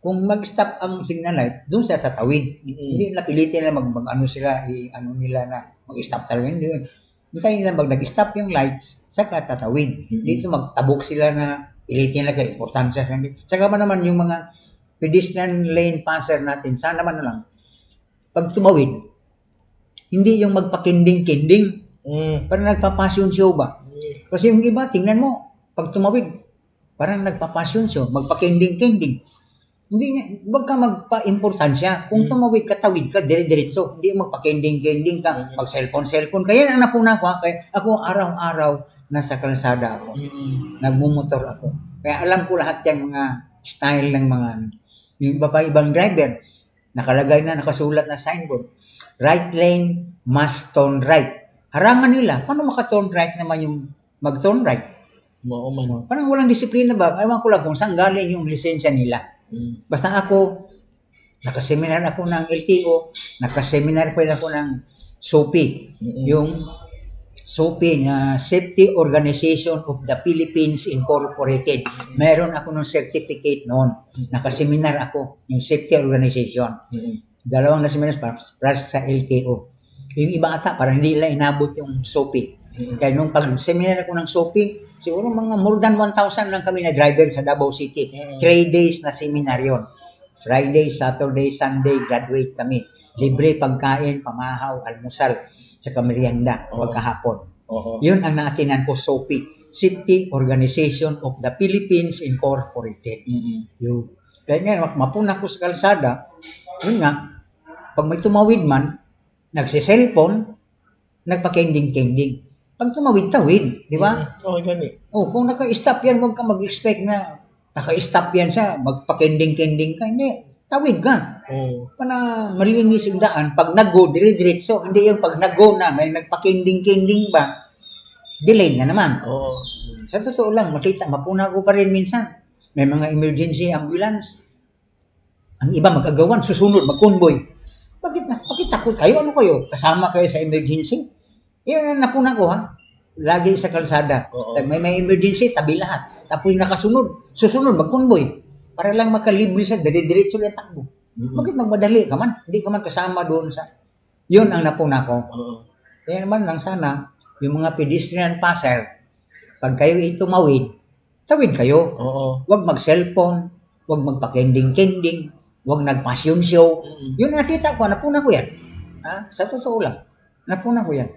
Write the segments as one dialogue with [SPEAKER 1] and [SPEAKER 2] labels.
[SPEAKER 1] kung mag-stop ang signal light, doon sa tatawid. Hindi na pilitin na ano sila, ano nila na mag-stop talaga. Hindi. Hintayin nila nag-stop yung lights, saka tatawid. Dito magtabok sila na pilitin nila kay importansya. Saka ba naman yung mga pedestrian lane passer natin, sana naman na lang, pag tumawid, hindi yung magpakinding-kinding. Parang nagpapasyon show ba? Kasi yung iba, tingnan mo, pag tumawid, parang nagpapasyon show, magpakinding-kinding. Hindi nga, wag ka magpa-importansya. Kung tumawid ka, tawid ka, dire-diretso. Hindi magpakinding-kinding ka, mag-cellphone. Kaya ang napuna ko, kaya ako araw-araw nasa kalsada ako. Nagmumotor ako. Kaya alam ko lahat yung mga style ng mga, yung iba pa ibang driver, nakalagay na, nakasulat na signboard. Right lane, must turn right. Harangan nila, paano maka-turn right naman yung mag-turn right? Parang walang disiplina ba? Ewan ko lang kung saan galing yung lisensya nila. Basta ako, nakaseminar ako ng LTO, nakaseminar pa rin ako ng SOPI. Yung SOPI, Safety Organization of the Philippines Incorporated. Meron ako ng certificate noon. Nakaseminar ako, yung Safety Organization. Dalawang na seminar para sa LTO. Yung iba ata, parang hindi nila inabot yung SOPI. Kaya nung pag-seminar ako ng SOPI, siguro mga more than 1,000 lang kami na driver sa Davao City. 3 days na seminar yun. Friday, Saturday, Sunday, graduate kami. Libre pagkain, pamahaw, almusal, tsaka merienda, pagkahapon. Yun ang naatinan ko, SOPI. Safety Organization of the Philippines Incorporated. Yun. Kaya nga, mapuna ko sa kalsada, yun nga, pag may tumawid man, nagsiselfon, nagpakending-kending. Pag tumawid-tawid, di ba? Kung naka-stop yan, huwag ka mag-expect na naka-stop yan siya, magpakending-kending ka. Hindi, tawid ka. Para malinis yung daan. Pag nag-go, dire-diretso. Hindi yung pag nag-go na, may nagpakending-kending ba, delay na naman. Sa totoo lang, mapuna ko pa rin minsan. May mga emergency ambulance. Ang iba mag-agawan, susunod, mag-convoy. Bakit takot kayo? Ano kayo? Kasama kayo sa emergency? Yan ang napuna ko, ha? Lagi sa kalsada. May emergency, tabi lahat. Tapos susunod, mag-convoy. Para lang makalibre sa dire-diretso na takbo. Bakit magmadali ka man? Hindi ka man kasama doon sa... Yun ang napuna ko. Kaya naman lang sana, yung mga pedestrian passer, pag kayo itumawid, tawid kayo. Huwag mag-cellphone, huwag magpakending-kending, huwag nag-passion show. Yun nakita ko, napuna ko yan. Sa totoo lang, napuna ko yan.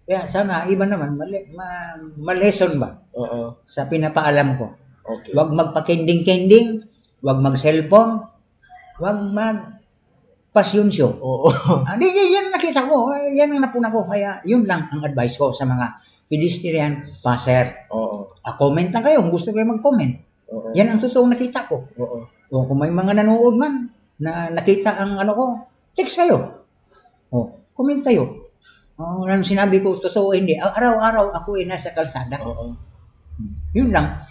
[SPEAKER 1] Kaya sana, iba naman, ma-lesson ba? Sa pinapaalam ko. Huwag magpakending-kending, huwag mag-cellphone, huwag mag-passion show. Yan nakita ko, yan ang napuna ko. Kaya yun lang ang advice ko sa mga pedestrian passer. Comment lang kayo kung gusto kayo mag-comment. Yan ang totoong nakita ko. Kung may mga nanood man na nakita ang ano ko, text kayo. Comment kayo. Ano sinabi ko, totoo hindi. Araw-araw ako nasa kalsada. Yun lang.